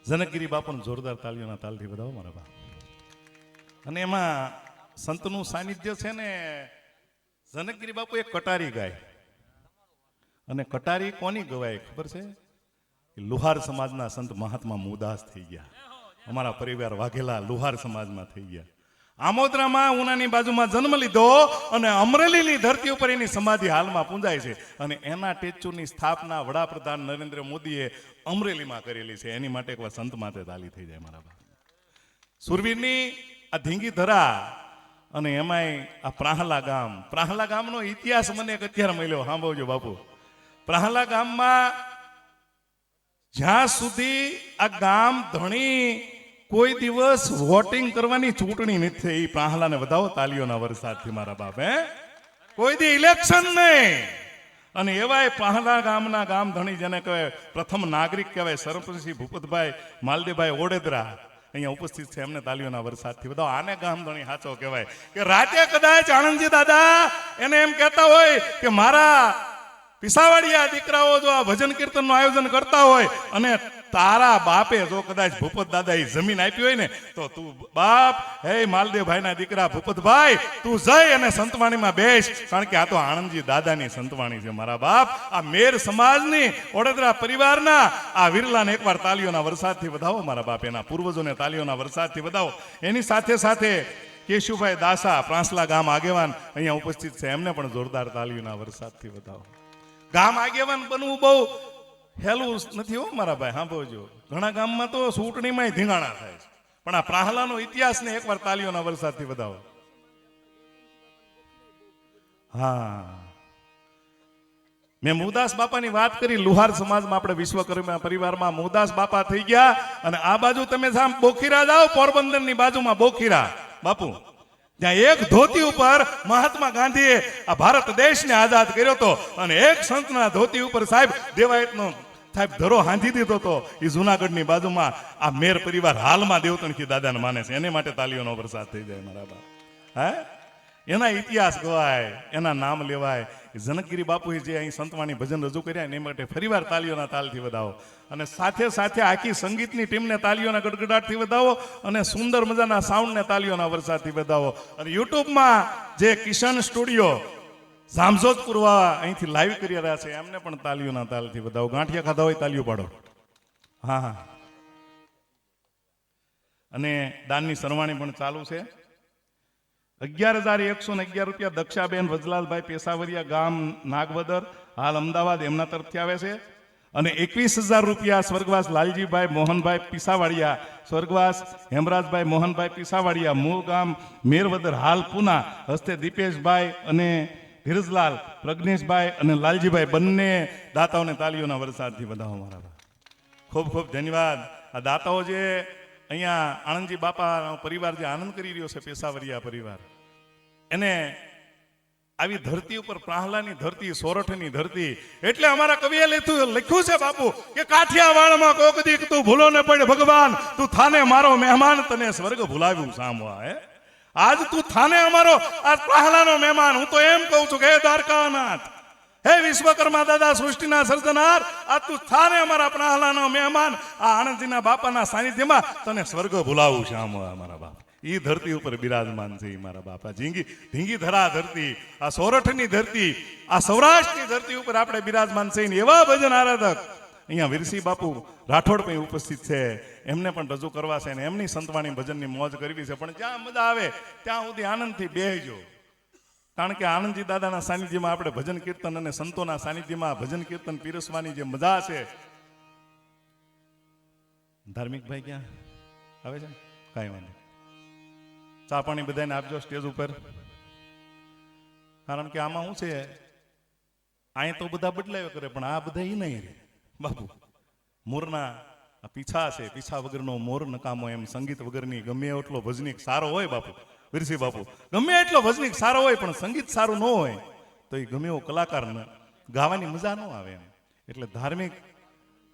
જનકગીરી બાપુને જોરદાર તાલીઓના તાલથી વધાવો મારા બાપ. અને એમાં સંતનું સાનિધ્ય છે ને. જનકગીરી બાપુ એક કટારી ગાય, અને કટારી કોની ગવાય ખબર છે? લુહાર સમાજના સંત મહાત્મા મુદાસ થઈ ગયા. અમારા પરિવાર વાઘેલા લુહાર સમાજમાં થઈ ગયા. આમોદરામાં ઉનાની બાજુમાં જન્મ લીધો અને અમરેલીની ધરતી ઉપર એની સમાધિ હાલમાં પૂંજાય છે. અને એના ટેચ્યુની સ્થાપના વડાપ્રધાન નરેન્દ્ર મોદીએ અમરેલીમાં કરેલી છે. એની માટે એકવાર સંત માથે તાલી થઈ જાય મારા બાપ. સુરવીરની આ ધીંગી ધરા અને એમાંય આ પ્રાહલા ગામનો ઇતિહાસ મને અત્યારે મળ્યો. સાંભળજો બાપુ. પ્રાહલા ગામમાં જ્યાં સુધી આ ગામ ધણી કોઈ દિવસ વોટિંગ કરવાની ચૂંટણી નથી થઈ, પ્રાહલાને વધાવો તાલીઓના વરસાદથી મારા બાપ. કોઈ દી ઇલેક્શન નહીં. અને એવાય પ્રાહલા ગામના ગામ ધણી જેને કહેવાય પ્રથમ નાગરિક કહેવાય, સરપંચશ્રી ભૂપતભાઈ માલદેભાઈ ઓડેદરા અહીંયા ઉપસ્થિત છે. એમને તાલીઓના વરસાદથી વધાવો. આને ગામ ધણી સાચો કહેવાય. કે રાતે કદાચ આણંદજી દાદા એને એમ કહેતા હોય કે મારા પિસાવાડિયા દીકરાઓ જો આ ભજન કીર્તનનું આયોજન કરતા હોય અને તારા બાપે જો કદાચ ભૂપત દાદા એ જમીન આપી હોય ને, તો તું બાપ હે માલદેવભાઈના દીકરા ભૂપતભાઈ તું જઈ અને સંતવાણીમાં બેસ. કારણ કે આ તો આણંદજી દાદાની સંતવાણી છે મારા બાપ. આ મેર સમાજની ઓડેદરા પરિવારના આ વિરલાને એકવાર તાલીઓના વરસાદથી વધાવો મારા બાપ. એના પૂર્વજોને તાલીઓના વરસાદથી વધાવો. એની સાથે સાથે કેશુભાઈ દાસા પ્રાંસલા ગામ આગેવાન અહીંયા ઉપસ્થિત છે. એમને પણ જોરદાર તાલીઓના વરસાદથી વધાવો. ગામ આગેવાન બનવું બહુ હેલું નથી હો મારા ભાઈ. સાંભળજો, ઘણા ગામમાં તો ચૂંટણીમાં ધીંગાણા થાય છે, પણ આ પ્રાહલાનો ઇતિહાસને એકવાર તાલીઓના વરસાદથી વધાવો. હા, મેં મુદાસ બાપાની વાત કરી. લુહાર સમાજમાં આપણે વિશ્વકર્મા પરિવારમાં મુદાસ બાપા થઈ ગયા. અને આ બાજુ તમે સામ બોખીરા જાઓ, પોરબંદરની બાજુમાં બોખીરા બાપુ, જ્યાં એક ધોતી ઉપર મહાત્મા ગાંધીએ આ ભારત દેશને આઝાદ કર્યો હતો. અને એક સંતના ધોતી ઉપર સાહેબ દેવાયતનો સાહેબ ધરો હાંધી દીધો હતો. એ જુનાગઢની બાજુમાં આ મેર પરિવાર હાલમાં દેવતણખી દાદાને માને છે. એને માટે તાલીઓનો વરસાદ થઈ જાય મારા બાપ. હે, એના ઇતિહાસ ગવાય, એના નામ લેવાય. જનકગીરી બાપુએ જે અહીં સંતવાણી ભજન રજૂ કર્યા એ માટે ફરીવાર તાલીઓના તાલથી વધાવો. અને સાથે સાથે આખી સંગીતની ટીમને તાલીઓના ગડગડાટથી વધાવો. અને સુંદર મજાના સાઉન્ડને તાલીઓના વરસાદથી વધાવો. અને યુટ્યુબમાં જે કિશન સ્ટુડિયો જામજોધપુર અહીંથી લાઈવ કરી રહ્યા છે એમને પણ તાલીઓના તાલથી વધાવો. ગાંઠિયા ખાધા હોય તાલીઓ પાડો. હા હા. અને દાનની સરવાણી પણ ચાલુ છે. 11,111 રૂપિયા દક્ષાબેન વજલાલભાઈ પેશાવરિયા ગામ નાગવદર હાલ અમદાવાદ એમના તરફથી આવે છે. અને 21,000 રૂપિયા સ્વર્ગવાસ લાલજીભાઈ મોહનભાઈ પીસાવાડિયા, સ્વર્ગવાસ હેમરાજભાઈ મોહનભાઈ પીસાવાડિયા મૂળ ગામ મેરવદર હાલ પુના હસ્તે દીપેશભાઈ અને ધીરજલાલ પ્રજ્ઞેશભાઈ અને લાલજીભાઈ બંને દાતાઓને તાલીઓના વરસાદથી વધાવો મારા. ખૂબ ખૂબ ધન્યવાદ. આ દાતાઓ જે અહીંયા આણંદજી બાપાનો પરિવાર જે આનંદ કરી રહ્યો છે, પેશાવરિયા પરિવાર, એને આવી ધરતી ઉપર પ્રાહલાની ધરતી, સોરઠની ધરતી, એટલે અમારા કવિએ લખ્યું છે બાપુ કે કાઠિયાવાડમાં કોક દીક તું ભૂલો ને પડે ભગવાન, તું થાને મારો મહેમાન, તને સ્વર્ગ ભૂલાવ્યું સામવા. હે, આજ તું થાને અમારો આ પ્રાહલાનો મહેમાન. હું તો એમ કહું છું કે હે દ્વારકાનાથ, હે વિશ્વકર્મા દાદા સૃષ્ટિના સર્જનાર, આ તું થાને અમારા પ્રાહલાનો મહેમાન. આ આણંદજીના બાપાના સાનિધ્યમાં તને સ્વર્ગ ભૂલાવું છે અમારા બાપ. એ ધરતી ઉપર બિરાજમાન છે મારા બાપા. ધીંગી ધરા ધરતી, આ સોરઠની ધરતી, આ સૌરાષ્ટ્રની ધરતી ઉપર આપણે બિરાજમાન છે. એવા ભજન આરાધક અહીંયા વીરસિંહ બાપુ રાઠોડ પણ ઉપસ્થિત છે. એમને પણ રજૂ કરવા છે અને એમની સંતવાણી ભજનની મોજ કરવી છે. પણ જ્યાં મજા આવે ત્યાં સુધી આનંદથી બેહજો. કારણ કે આનંદજી દાદાના સાનિધ્યમાં આપણે ભજન કીર્તન અને સંતોના સાનિધ્યમાં ભજન કીર્તન પીરસવાની જે મજા છે. ધાર્મિક ભાઈ ક્યાં આવે છે? કાંઈ વાંધો. ચા પાણી બધાને આપજો સ્ટેજ ઉપર. કારણ કે આમાં શું છે, અહીંયા તો બધા બદલાયો કરે પણ આ બધા ઈ નહીં રે બાપુ. મોરના પીછા છે, પીછા વગરનો મોર નકામો. એમ સંગીત વગરની ગમે એટલો ભજનીક સારો હોય બાપુ, વીરસિંહ બાપુ, ગમે એટલો ભજનીક સારો હોય પણ સંગીત સારું ન હોય તો એ ગમે એવો કલાકાર ગાવાની મજા ન આવે એમ. એટલે ધાર્મિક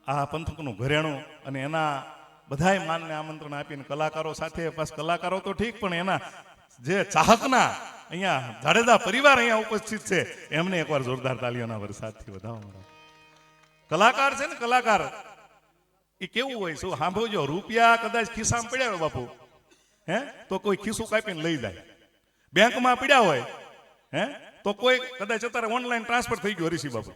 આ પંથકનું ઘરેણું અને એના બધાય માનને આમંત્રણ આપીને કલાકારો સાથે, પાસ કલાકારો તો ઠીક પણ એના જે ચાહકના અહીંયા જાડેજા પરિવાર અહીંયા ઉપસ્થિત છે એમને એકવાર જોરદાર તાલીઓના વરસાદથી વધાવો. કલાકાર છે ને, કલાકાર એ કેવું હોય શું સાંભળજો, રૂપિયા કદાચ ખિસ્સામાં પડ્યા હોય બાપુ, હે તો કોઈ ખિસ્સું કાપીને લઈ જાય. બેંકમાં પડ્યા હોય, હે તો કોઈ કદાચ અત્યારે ઓનલાઈન ટ્રાન્સફર થઈ ગયું હરીશી બાપુ,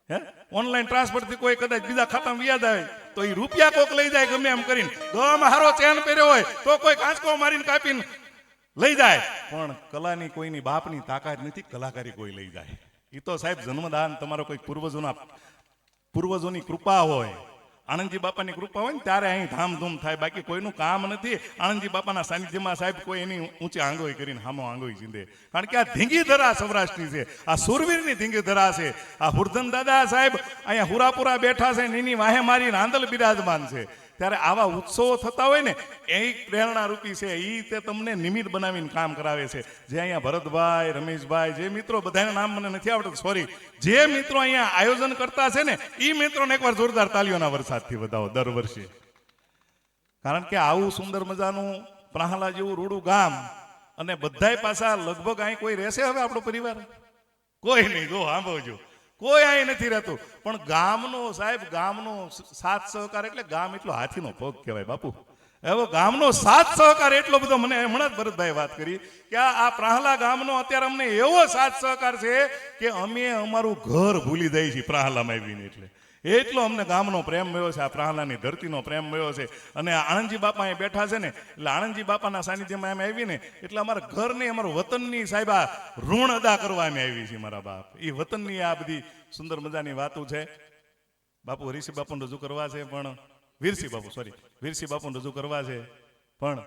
હે ઓનલાઈન ટ્રાન્સફર થી કોઈ કદાચ બીજા ખાતામાં વ્યાજ આવે તો એ રૂપિયા કોક લઈ જાય ગમે એમ કરીને. ગોમાં હારો ચેન પહેર્યો હોય તો કોઈ કાંચકો મારીને કાપીને લઈ જાય. પણ કલાની કોઈની બાપની તાકાત નથી, કલાકારી કોઈ લઈ જાય. એ તો સાહેબ જન્મદાન તમારો કોઈ પૂર્વજોની કૃપા હોય, આનંદજી બાપાની કૃપા હોય ને ત્યારે અહીં ધામધૂમ થાય. બાકી કોઈનું કામ નથી. આનંદજી બાપાના સાનિધ્યમાં સાહેબ કોઈ એની ઊંચી આંગોઈ કરીને હામો આંગોઈ ચીંધે. કારણ કે આ ધીંગી ધરા સૌરાષ્ટ્રની છે, આ સુરવીરની ધીંગી ધરા છે. આ હુરધન દાદા સાહેબ અહીંયા હુરાપુરા બેઠા છે, નીની વાહે મારી રાંદલ બિરાજમાન છે. ત્યારે આવા ઉત્સવો થતા હોય ને એ પ્રેરણા રૂપી છે. એ તે તમને નિમિત્ત બનાવીને કામ કરાવે છે. જે અહીંયા ભરતભાઈ, રમેશભાઈ, જે મિત્રો બધાના નામ મને નથી આવડતું, સોરી, જે મિત્રો અહીંયા આયોજન કરતા છે ને એ મિત્રોને એકવાર જોરદાર તાલીઓના વરસાદથી વધાવો દર વર્ષે. કારણ કે આવું સુંદર મજાનું પ્રાહલા જેવું રૂડું ગામ, અને બધાય પાછા લગભગ અહીં કોઈ રહેશે હવે આપણો પરિવાર? કોઈ નહીં. જો સાંભળજો, કોઈ અહીં નથી રહેતું. પણ ગામનો સાહેબ, ગામનો સાથ સહકાર એટલે ગામ એટલો હાથીનો પગ કહેવાય બાપુ. એવો ગામનો સાથ સહકાર એટલો બધો, મને હમણાં જ ભરતભાઈ વાત કરી કે આ પ્રાહલા ગામનો અત્યારે અમને એવો સાથ સહકાર છે કે અમે અમારું ઘર ભૂલી જઈએ છીએ પ્રાહલામાં આવીને. એટલે એટલો અમને ગામનો પ્રેમ મળ્યો છે, આ પ્રાહલાની ધરતીનો પ્રેમ મળ્યો છે. અને આણંદજી બાપા અહીં બેઠા છે ને, એટલે આણંદજી બાપાના સાનિધ્યમાં એમ આવીને એટલે અમારા ઘરની, અમારું વતનની સાહેબ આ ઋણ અદા કરવા અમે આવી છીએ. મારા બાપ એ વતનની આ બધી સુંદર મજાની વાતો છે. બાપુ હરીશી બાપુને રજૂ કરવા છે, પણ વીરસી બાપુને રજૂ કરવા છે. પણ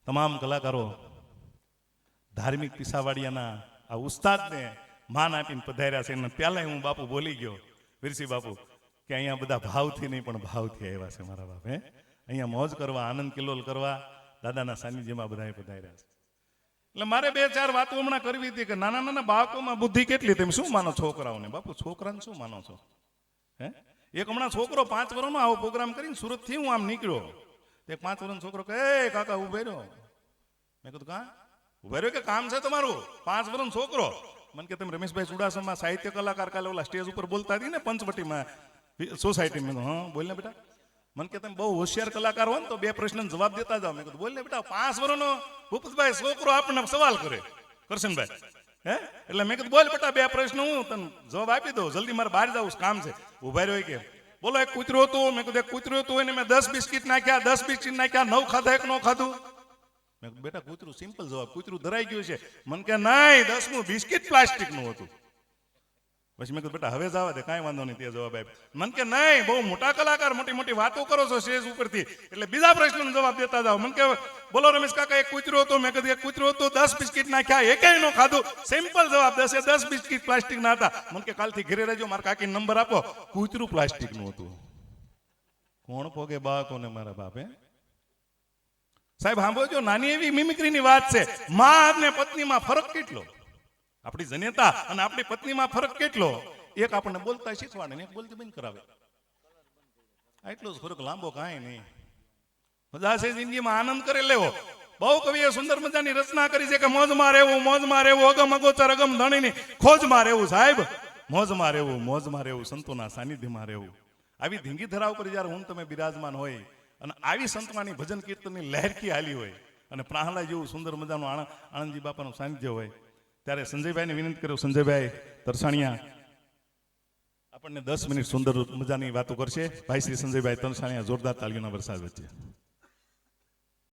તમામ કલાકારો ધાર્મિક પીસાવાડિયાના આ ઉસ્તાદને માન આપીને પધાર્યા છે. પહેલા હું બાપુ બોલી ગયો, વીરસી બાપુ, કે અહીંયા બધા ભાવથી નહીં પણ ભાવથી આવ્યા છે મારા બાપ. અહીંયા મોજ કરવા, આનંદ કિલ્લોલ કરવા દાદાના સાનિધ્યમાં બધા પધાર્યા છે. એટલે મારે 2-4 વાતો હમણાં કરવી હતી કે નાના નાના બાળકોમાં બુદ્ધિ કેટલી, તમે શું માનો છોકરાઓને? બાપુ છોકરાને શું માનો છો? હે એક હમણાં છોકરો 5 વર્ષનો આવો પ્રોગ્રામ કરીને સુરતથી હું આમ નીકળ્યો. તે 5 વર્ષનો છોકરો કહે, કાકા ઉભે રહ્યો. મેં કીધું કાં ઉભા રહ્યો? કે કામ છે તમારું? 5 વર્ષનો છોકરો. મને કે તમે રમેશભાઈ ચુડાસમા સાહિત્ય કલાકાર કાલે ઓલા સ્ટેજ ઉપર બોલતા હતી ને પંચવટીમાં સોસાયટી. મેં હા બોલ ને બેટા. મને કે તમે બહુ હોશિયાર કલાકાર હો ને તો 2 પ્રશ્ન જવાબ દેતા જાઓ. મેં કીધું બોલ ને બેટા, 5 વર્ષનો ભૂપતભાઈ છોકરો આપણને સવાલ કરે, કરશનભાઈ, હે એટલે મેં કીધું બોલ બેટા 2 પ્રશ્ન હું તને જવાબ આપી દઉં, જલ્દી મારે બહાર જવું કામ છે. ઉભા રહ્યો કે બોલો એક કૂતરું હતું. મેં કીધું એક કૂતરું હતું એને મેં 10 બિસ્કિટ નાખ્યા, 10 બિસ્કિટ નાખ્યા, 9 ખાધા, 1 ન ખાધું. મેં કીધું બેટા કૂતરું સિમ્પલ જવાબ, કૂતરું ધરાઈ ગયું છે. મને કે નહીં, 10મું બિસ્કિટ પ્લાસ્ટિકનું હતું. પછી મેં કીધું બેટા હવે જવા દે, કાંઈ વાંધો નહીં, તે જવાબ આપ્યો. મને કે નહીં, બહુ મોટા કલાકાર, મોટી મોટી વાતો કરો છો સ્ટેજ ઉપરથી, એટલે બીજા પ્રશ્નનો જવાબ દેતા જાઓ. મને કે બોલો રમેશ કાકા એક કૂતરું હતું. મેં કીધું એક કૂતરું હતું, 10 બિસ્કિટ નાખ્યા, એકેય નો ખાધું. સિમ્પલ જવાબ, 10 બિસ્કિટ પ્લાસ્ટિકના હતા. મને કે કાલથી ઘરે રહેજો, મારા કાકીને નંબર આપો. કૂતરું પ્લાસ્ટિકનું હતું. કોણ પોગે બાળકોને મારા બાપે? સાહેબ સાંભળજો, નાની એવી મિમિક્રીની વાત છે. માં અને પત્નીમાં ફરક કેટલો? આપણી જનેતા અને આપણી પત્નીમાં ફરક કેટલો? એક આપણને બોલતા શીખવાડે ને એક બોલતી બંધ કરાવે. એટલો જ ફરક, લાંબો કાંઈ નહીં. મજા છે જિંદગીમાં, આનંદ કરી લેવો. બહુ કવિએ સુંદર મજાની રચના કરી છે કે મોજમાં રહેવું, અગમ અગોચર અગમ ધણીની ખોજમાં રહેવું. સાહેબ મોજમાં રહેવું, સંતોના સાનિધ્યમાં રહેવું. આવી ધીંગી ધરા ઉપર જયારે હું તમે બિરાજમાન હોય અને આવી સંતવાણી ભજન કીર્તનની લહેરખી હાલી હોય અને પ્રાહલા જેવું સુંદર મજાનું આણંદજી બાપાનું સાનિધ્ય હોય, ત્યારે સંજયભાઈને વિનંતી કર્યો, સંજયભાઈ તરસાણિયા આપણને 10 મિનિટ સુંદર મજાની વાતો કરશે. ભાઈ શ્રી સંજયભાઈ તરસાણિયા જોરદાર તાળીઓના વરસાદ વચ્ચે.